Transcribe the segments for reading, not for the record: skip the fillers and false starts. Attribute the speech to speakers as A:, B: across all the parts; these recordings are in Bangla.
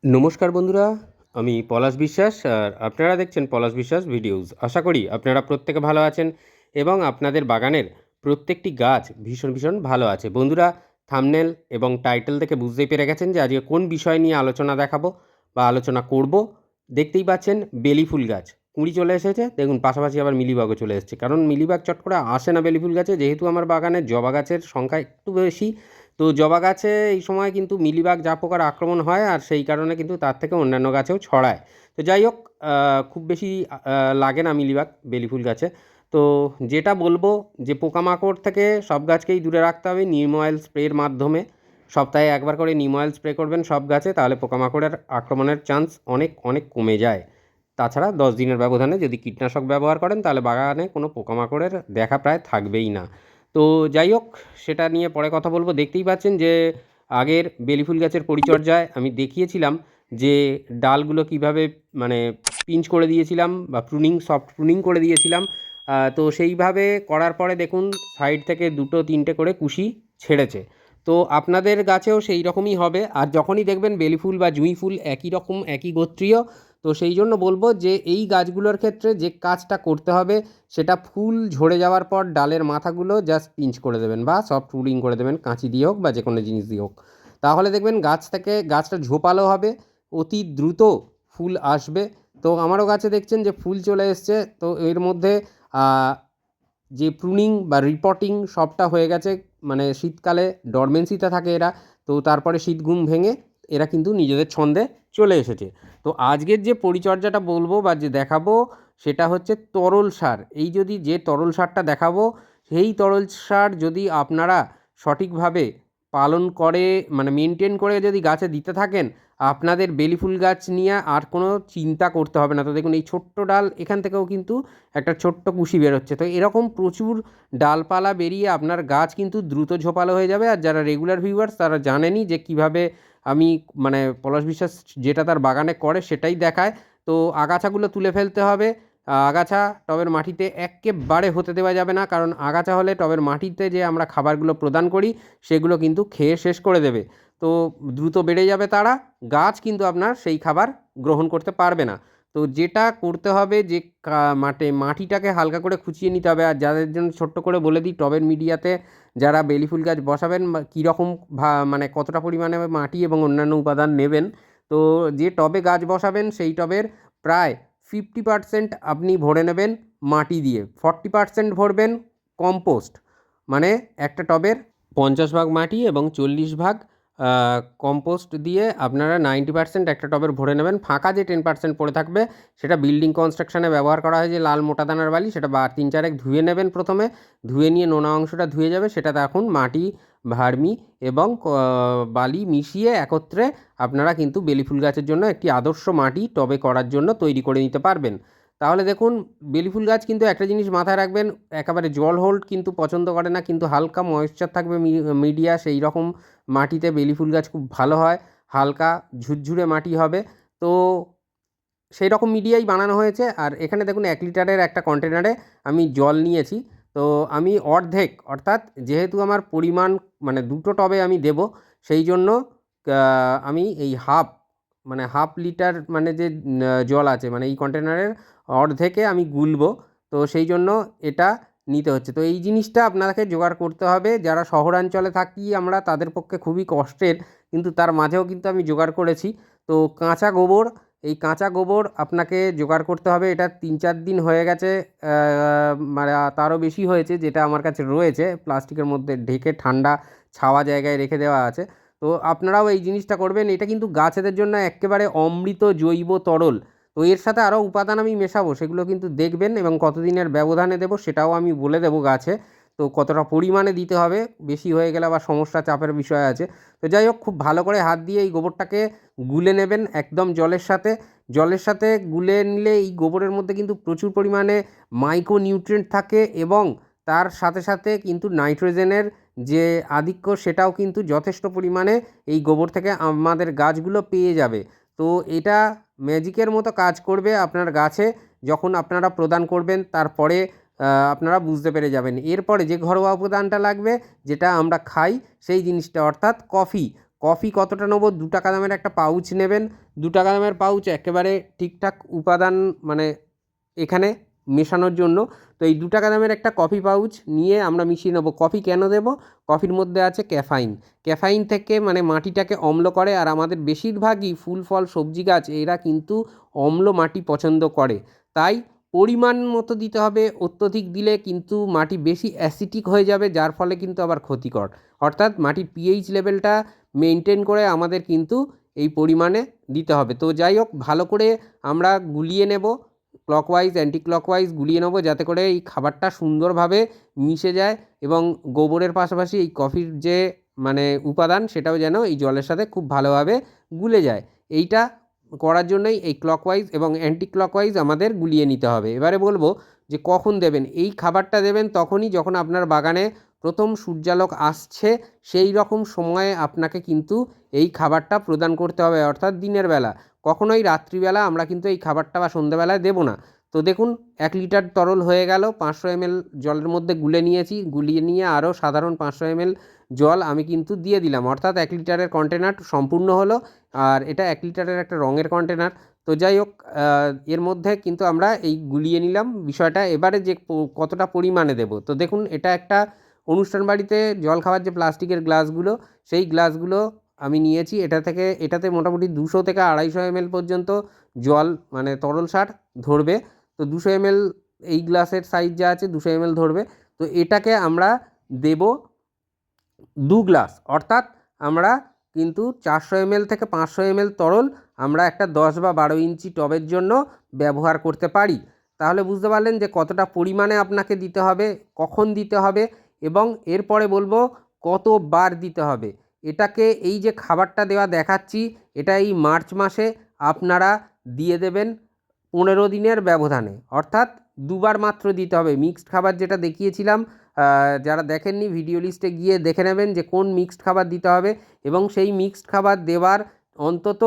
A: নমস্কার বন্ধুরা, আমি পলাশ বিশ্বাস আর আপনারা দেখছেন পলাশ বিশ্বাস ভিডিওস। আশা করি আপনারা প্রত্যেকে ভালো আছেন এবং আপনাদের বাগানের প্রত্যেকটি গাছ ভীষণ ভালো আছে। বন্ধুরা, থাম্বনেল এবং টাইটেল দেখে বুঝতেই পেরে গেছেন যে আজকে কোন বিষয় নিয়ে আলোচনা দেখাবো বা আলোচনা করব। দেখতেই পাচ্ছেন বেলি ফুল গাছ কুঁড়ি চলে এসেছে। দেখুন পাশাপাশি আবার মিলিবাগও চলে এসেছে, কারণ মিলিবাগ চট করে আসে না বেলি ফুল গাছে, যেহেতু আমার বাগানে জবা গাছের সংখ্যা একটু বেশি। তো জবা গাছে এই সময় কিন্তু মিলিবাগ যা পোকার আক্রমণ হয়, আর সেই কারণে কিন্তু তার থেকে অন্যান্য গাছেও ছড়ায়। তো যাই হোক, খুব বেশি লাগে না মিলিবাগ বেলি ফুল গাছে। তো যেটা বলবো যে পোকামাকড় থেকে সব গাছকেই দূরে রাখতে হবে নিম অয়েল স্প্রের মাধ্যমে। সপ্তাহে একবার করে নিম অয়েল স্প্রে করবেন সব গাছে, তাহলে পোকামাকড়ের আক্রমণের চান্স অনেক কমে যায়। তাছাড়া 10 দিনের ব্যবধানে যদি কীটনাশক ব্যবহার করেন তাহলে বাগানে কোনো পোকামাকড়ের দেখা প্রায় থাকবেই না। তো যাই হোক, সেটা নিয়ে পরে কথা বলবো। দেখতেই পাচ্ছেন যে আগের বেলি ফুল গাছের পরিচর্যায় আমি দেখিয়েছিলাম যে ডালগুলো কিভাবে মানে পিঞ্চ করে দিয়েছিলাম বা সফট প্রুনিং করে দিয়েছিলাম। তো সেইভাবে করার পরে দেখুন সাইড থেকে 2-3টে করে কুশি ছেড়েছে। তো আপনাদের গাছেও সেই রকমই হবে। আর যখনই দেখবেন বেলি ফুল বা জুঁই ফুল একই রকম একই গোত্রীয়, তো সেই জন্য বলবো যে এই গাছগুলোর ক্ষেত্রে যে কাজটা করতে হবে সেটা ফুল ঝরে যাওয়ার পর ডালের মাথাগুলো জাস্ট পিঞ্চ করে দেবেন বা সফট রুলিং করে দেবেন, কাঁচি দিয়ে হোক বা যে কোনো জিনিস দিয়ে হোক। তাহলে দেখবেন গাছটা ঝোপালো হবে, অতি দ্রুত ফুল আসবে। তো আমারও গাছে দেখছেন যে ফুল চলে এসছে। তো এর মধ্যে যে প্রুনিং বা রিপোর্টিং সবটা হয়ে গেছে। মানে শীতকালে ডরমেন্সিতে থাকে এরা, তো তারপরে শীত ঘুম ভেঙে এরা কিন্তু নিজেদের ছন্দে চলে এসেছে। তো আজকের যে পরিচর্যাটা বলবো বা যে দেখাবো সেটা হচ্ছে তরল সার। যে তরল সারটা দেখাবো, সেই তরল সার যদি আপনারা সঠিকভাবে পালন করে মানে মেনটেন করে যদি গাছে দিতে থাকেন, আপনাদের বেলি ফুল গাছ নিয়ে আর কোনো চিন্তা করতে হবে না। তো দেখুন এই ছোট্ট ডাল, এখান থেকেও কিন্তু একটা ছোট্ট কুশি বেরোচ্ছে। তো এরকম প্রচুর ডালপালা বেরিয়ে আপনার গাছ কিন্তু দ্রুত ঝোপালো হয়ে যাবে। আর যারা রেগুলার ভিউয়ার্স তারা জানেনই যে কীভাবে আমি মানে পলাশ বিশ্বাস যেটা তার বাগানে করে সেটাই দেখায়। তো আগাছাগুলো তুলে ফেলতে হবে। আগাছা টবের মাটিতে এক্কেবারে হতে দেওয়া যাবে না, কারণ আগাছা হলে টবের মাটিতে যে আমরা খাবারগুলো প্রদান করি সেগুলো কিন্তু খেয়ে শেষ করে দেবে। তো দ্রুত বেড়ে যাবে তারা, গাছ কিন্তু আপনার সেই খাবার গ্রহণ করতে পারবে না। তো যেটা করতে হবে যে মাটিটাকে হালকা করে খুঁচিয়ে নিতে হবে। আর যাদের জন্য ছোট্ট করে বলে দিই, টবের মিডিয়াতে যারা বেলি ফুল গাছ বসাবেন বা কীরকম মানে কতটা পরিমাণে মাটি এবং অন্যান্য উপাদান নেবেন। তো যে টবে গাছ বসাবেন সেই টবের প্রায় 50% আপনি ভরে নেবেন মাটি দিয়ে, 40% ভরবেন কম্পোস্ট। মানে একটা টবের 50 ভাগ মাটি এবং 40 ভাগ কম্পোস্ট দিয়ে আপনারা 90% একটা টবের ভরে নেবেন। ফাঁকা যে 10% পড়ে থাকবে সেটা বিল্ডিং কনস্ট্রাকশনে ব্যবহার করা হয় যে লাল মোটা দানার বালি, সেটা 3-4 ধুয়ে নেবেন প্রথমে। ধুয়ে নিয়ে নোনা অংশটা ধুয়ে যাবে, সেটাতে এখন মাটি, ভার্মি এবং বালি মিশিয়ে একত্রে আপনারা কিন্তু বেলি ফুল গাছের জন্য একটি আদর্শ মাটি টবে করার জন্য তৈরি করে নিতে পারবেন। তাহলে দেখুন বেলি ফুল গাছ কিন্তু একটা জিনিস মাথায় রাখবেন, একেবারে জল হোল্ড কিন্তু পছন্দ করে না, কিন্তু হালকা ময়েশ্চার থাকবে মিডিয়া, সেই রকম মাটিতে বেলি ফুল গাছ খুব ভালো হয়। হালকা ঝুরঝুরে মাটি হবে। তো সেই রকম মিডিয়াই বানানো হয়েছে। আর এখানে দেখুন 1 লিটারের একটা কন্টেনারে আমি জল নিয়েছি। তো আমি অর্ধেক, অর্থাৎ যেহেতু আমার পরিমাণ মানে 2টো টবে আমি দেবো, সেই জন্য আমি এই হাফ লিটার মানে যে জল আছে মানে এই কন্টেনারের অর্ধেকে আমি গুলবো। তো সেই জন্য এটা নিতে হচ্ছে। তো এই জিনিসটা আপনাকে জোগাড় করতে হবে। যারা শহরাঞ্চলে থাকি আমরা, তাদের পক্ষে খুবই কষ্টের, কিন্তু তার মাঝেও কিন্তু আমি জোগাড় করেছি। তো এই কাঁচা গোবর আপনাকে জোগাড় করতে হবে। এটা 3-4 দিন হয়ে গেছে, মানে তারও বেশি হয়েছে, যেটা আমার কাছে রয়েছে প্লাস্টিকের মধ্যে ঢেকে ঠান্ডা ছাওয়া জায়গায় রেখে দেওয়া আছে। তো আপনারাও এই জিনিসটা করবেন। এটা কিন্তু গাছেদের জন্য এক্কেবারে অমৃত জৈব তরল। তো এর সাথে আরও উপাদান আমি মেশাবো, সেগুলো কিন্তু দেখবেন, এবং কতদিনের ব্যবধানে দেবো সেটাও আমি বলে দেবো গাছে। তো কতটা পরিমাণে দিতে হবে, বেশি হয়ে গেলে আবার সমস্যা, চাপের বিষয় আছে। তো যাই হোক, খুব ভালো করে হাত দিয়ে এই গোবরটাকে গুলে নেবেন একদম জলের সাথে গুলে নিলে এই গোবরের মধ্যে কিন্তু প্রচুর পরিমাণে মাইক্রো নিউট্রিয়েন্ট থাকে, এবং তার সাথে কিন্তু নাইট্রোজেনের যে আধিক্য সেটাও কিন্তু যথেষ্ট পরিমাণে এই গোবর থেকে আমাদের গাছগুলো পেয়ে যাবে। তো এটা ম্যাজিকের মতো কাজ করবে আপনার গাছে। যখন আপনারা প্রদান করবেন তারপরে আপনারা বুঝতে পেরে যাবেন। এরপরে যে ঘরোয়া উপাদানটা লাগবে, যেটা আমরা খাই সেই জিনিসটা, অর্থাৎ কফি। কফি কতটা নেবো, 2 টাকা দামের একটা পাউচ নেবেন। 2 টাকা দামের পাউচ একেবারে ঠিকঠাক উপাদান মানে এখানে মেশানোর জন্য। তো এই 2 টাকা দামের একটা কফি পাউচ নিয়ে আমরা মিশিয়ে নেবো। কফি কেন দেবো? কফির মধ্যে আছে ক্যাফাইন। ক্যাফাইন থেকে মানে মাটিটাকে অম্ল করে, আর আমাদের বেশিরভাগই ফুল ফল সবজি গাছ এরা কিন্তু অম্ল মাটি পছন্দ করে। তাই পরিমাণ মতো দিতে হবে, অত্যধিক দিলে কিন্তু মাটি বেশি অ্যাসিডিক হয়ে যাবে, যার ফলে কিন্তু আবার ক্ষতিকর। অর্থাৎ মাটির পিএইচ লেভেলটা মেনটেন করে আমাদের কিন্তু এই পরিমাণে দিতে হবে। তো যাই হোক, ভালো করে আমরা গুলিয়ে নেব, ক্লকওয়াইজ অ্যান্টি ক্লকওয়াইজ গুলিয়ে নেব, যাতে করে এই খাবারটা সুন্দরভাবে মিশে যায় এবং গোবরের পাশাপাশি এই কফির যে মানে উপাদান সেটাও যেন এই জলের সাথে খুব ভালোভাবে গুলে যায়। এইটা করার জন্যই এই ক্লকওয়াইজ এবং অ্যান্টি ক্লকওয়াইজ আমাদের গুলিয়ে নিতে হবে। এবারে বলবো যে কখন দেবেন। এই খাবারটা দেবেন তখনই যখন আপনার বাগানে প্রথম সূর্যালোক আসছে, সেই রকম সময়ে আপনাকে কিন্তু এই খাবারটা প্রদান করতে হবে, অর্থাৎ দিনের বেলা। কখনোই রাত্রিবেলা আমরা কিন্তু এই খাবারটা বা সন্ধ্যেবেলায় দেবো না। তো দেখুন 1 লিটার তরল হয়ে গেল, 500 ml জলের মধ্যে গুলে নিয়েছি, গুলিয়ে নিয়ে আরও সাধারণ 500 ml জল আমি কিন্তু দিয়ে দিলাম, অর্থাৎ 1 লিটারের কন্টেনার সম্পূর্ণ হলো। আর এটা 1 লিটারের একটা রঙের কন্টেনার। তো যাই হোক, এর মধ্যে কিন্তু আমরা এই গুলিয়ে নিলাম বিষয়টা। এবারে যে কতটা পরিমাণে দেবো, তো দেখুন এটা একটা অনুষ্ঠান বাড়িতে জল খাওয়ার যে প্লাস্টিকের গ্লাসগুলো, সেই গ্লাসগুলো আমি নিয়েছি। এটাতে মোটামুটি 200 থেকে 250 ml পর্যন্ত জল মানে তরল সার ধরবে। তো 200 ml এই গ্লাসের সাইজ যা আছে 200 ml ধরবে। তো এটাকে আমরা দেব 2 গ্লাস, অর্থাৎ আমরা কিন্তু 400 ml থেকে 500 ml তরল আমরা একটা 10 বা 12 ইঞ্চি টবের জন্য ব্যবহার করতে পারি। তাহলে বুঝতে পারলেন যে কতটা পরিমাণে আপনাকে দিতে হবে, কখন দিতে হবে এবং এরপরে বলবো কতবার দিতে হবে। এটাকে এই যে খাবারটা দেওয়া দেখাচ্ছি, এটা এই মার্চ মাসে আপনারা দিয়ে দেবেন 15 দিনের ব্যবধানে, অর্থাৎ 2 বার মাত্র দিতে হবে। মিক্সড খাবার যেটা দেখিয়েছিলাম, যারা দেখেননি ভিডিও লিস্টে গিয়ে দেখে নেবেন যে কোন মিক্সড খাবার দিতে হবে, এবং সেই মিক্সড খাবার দেওয়ার অন্তত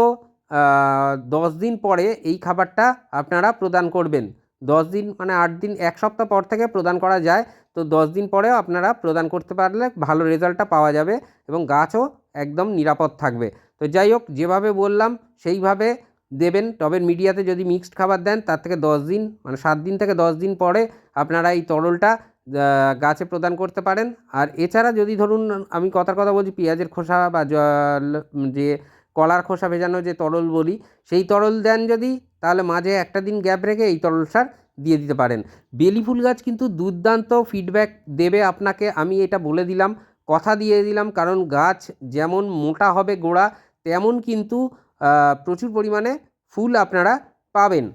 A: 10 দিন পরে এই খাবারটা আপনারা প্রদান করবেন। 10 দিন মানে 8 দিন, 1 সপ্তাহ পর থেকে প্রদান করা যায়। তো 10 দিন পরেও আপনারা প্রদান করতে পারলে ভালো রেজাল্টটা পাওয়া যাবে এবং গাছও একদম নিরাপদ থাকবে। তো যাই হোক, যেভাবে বললাম সেইভাবে দেবেন। টবের মিডিয়াতে যদি মিক্সড খাবার দেন তার থেকে 10 দিন মানে 7 দিন থেকে 10 দিন পরে আপনারা এই তরলটা গাছে প্রদান করতে পারেন। আর এছাড়া যদি ধরুন আমি কথার কথা বলছি, পেঁয়াজের খোসা বা যে কলার খোসা ভেজানো যে তরল বলি, সেই তরল দেন যদি, তাহলে মাঝে একটা দিন গ্যাপ রেখে এই তরল সার দিয়ে দিতে পারেন। বেলি ফুল গাছ কিন্তু দুর্দান্ত ফিডব্যাক দেবে আপনাকে, আমি এটা বলে দিলাম, কথা দিয়ে দিলাম। কারণ গাছ যেমন মোটা হবে গোড়া, তেমন কিন্তু প্রচুর পরিমাণে ফুল আপনারা পাবেন।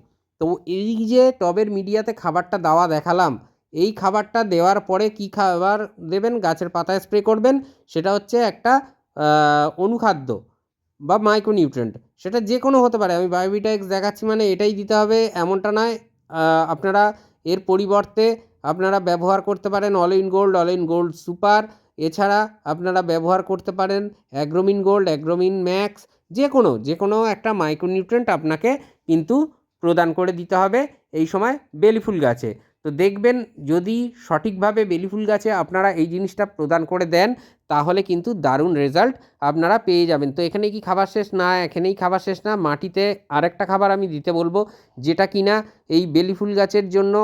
A: তো এই যে টবের মিডিয়াতে খাবারটা দেওয়া দেখালাম, এই খাবারটা দেওয়ার পরে কী খাবার দেবেন, গাছের পাতায় স্প্রে করবেন, সেটা হচ্ছে একটা অনুখাদ্য বা মাইক্রোনিউট্রিয়েন্ট। সেটা যে কোনো হতে পারে, আমি বায়োভিটা-এক্স দেখাচ্ছি মানে এটাই দিতে হবে এমনটা নয়। আপনারা এর পরিবর্তে আপনারা ব্যবহার করতে পারেন অল ইন গোল্ড সুপার। এছাড়া আপনারা ব্যবহার করতে পারেন অ্যাগ্রোমিন গোল্ড, অ্যাগ্রোমিন ম্যাক্স, যে কোনো একটা মাইক্রোনিউট্রিয়েন্ট আপনাকে কিন্তু প্রদান করে দিতে হবে এই সময় বেলি ফুল গাছে। তো দেখবেন যদি সঠিকভাবে বেলি ফুল গাছে আপনারা এই জিনিসটা প্রদান করে দেন, তাহলে কিন্তু দারুণ রেজাল্ট আপনারা পেয়ে যাবেন। তো এখানেই কি খাবার শেষ? না, এখানেই খাবার শেষ না। মাটিতে আরেকটা খাবার আমি দিতে বলবো, যেটা কিনা এই বেলি ফুল গাছের জন্য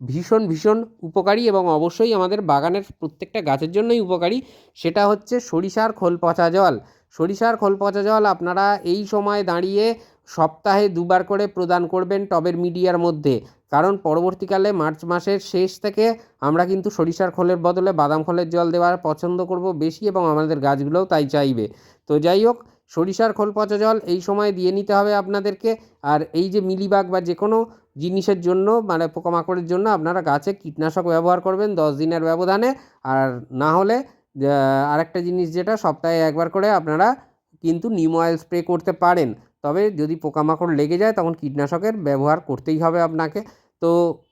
A: ভীষণ উপকারী এবং অবশ্যই আমাদের বাগানের প্রত্যেকটা গাছের জন্যই উপকারী। সেটা হচ্ছে সরিষার খোল পচা জল। সরিষার খোল পচা জল আপনারা এই সময় দাঁড়িয়ে সপ্তাহে 2 বার করে প্রদান করবেন টবের মিডিয়ার মধ্যে। কারণ পরবর্তীকালে মার্চ মাসের শেষ থেকে আমরা কিন্তু সরিষার খোলের বদলে বাদাম খোলের জল দেওয়ার পছন্দ করব বেশি, এবং আমাদের গাছগুলোও তাই চাইবে। তো যাই হোক, সরিষার খোল পচা জল এই সময় দিয়ে নিতে হবে আপনাদেরকে। আর এই যে মিলিবাগ বা যে কোনো জিনিসের জন্য মানে পোকামাকড়ের জন্য আপনারা গাছে কীটনাশক ব্যবহার করবেন 10 দিনের ব্যবধানে। আর না হলে আরেকটা জিনিস, যেটা সপ্তাহে 1 বার করে আপনারা কিন্তু নিম অয়েল স্প্রে করতে পারেন। তবে যদি পোকামাকড় লেগে যায় তখন কীটনাশকের ব্যবহার করতেই হবে আপনাকে। তো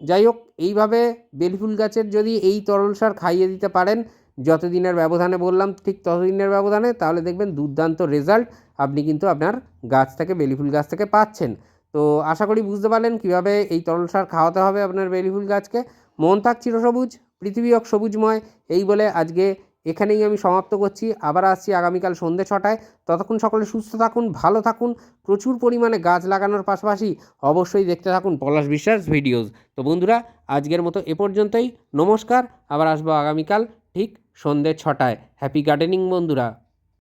A: যাই হোক, এইভাবে বেলি ফুল গাছের যদি এই তরল সার খাইয়ে দিতে পারেন যতদিনের ব্যবধানে বললাম ঠিক ততদিনের ব্যবধানে, তাহলে দেখবেন দুর্দান্ত রেজাল্ট আপনি কিন্তু আপনার গাছ থেকে, বেলি ফুল গাছ থেকে পাচ্ছেন। তো আশা করি বুঝতে পারলেন কীভাবে এই তরল সার খাওয়াতে হবে আপনার বেলি ফুল গাছকে। মন থাক চিরসবুজ, পৃথিবী হোক সবুজময়, এই বলে আজকে এখানেই আমি সমাপ্ত করছি। আবার আসছি আগামীকাল সন্ধ্যে 6টায়। ততক্ষণ সকলে সুস্থ থাকুন, ভালো থাকুন, প্রচুর পরিমাণে গাছ লাগানোর পাশাপাশি অবশ্যই দেখতে থাকুন পলাশ বিশ্বাস ভিডিওস। তো বন্ধুরা, আজকের মতো এ পর্যন্তই। নমস্কার। আবার আসবো আগামীকাল ঠিক সন্ধ্যে 6টায়। হ্যাপি গার্ডেনিং বন্ধুরা।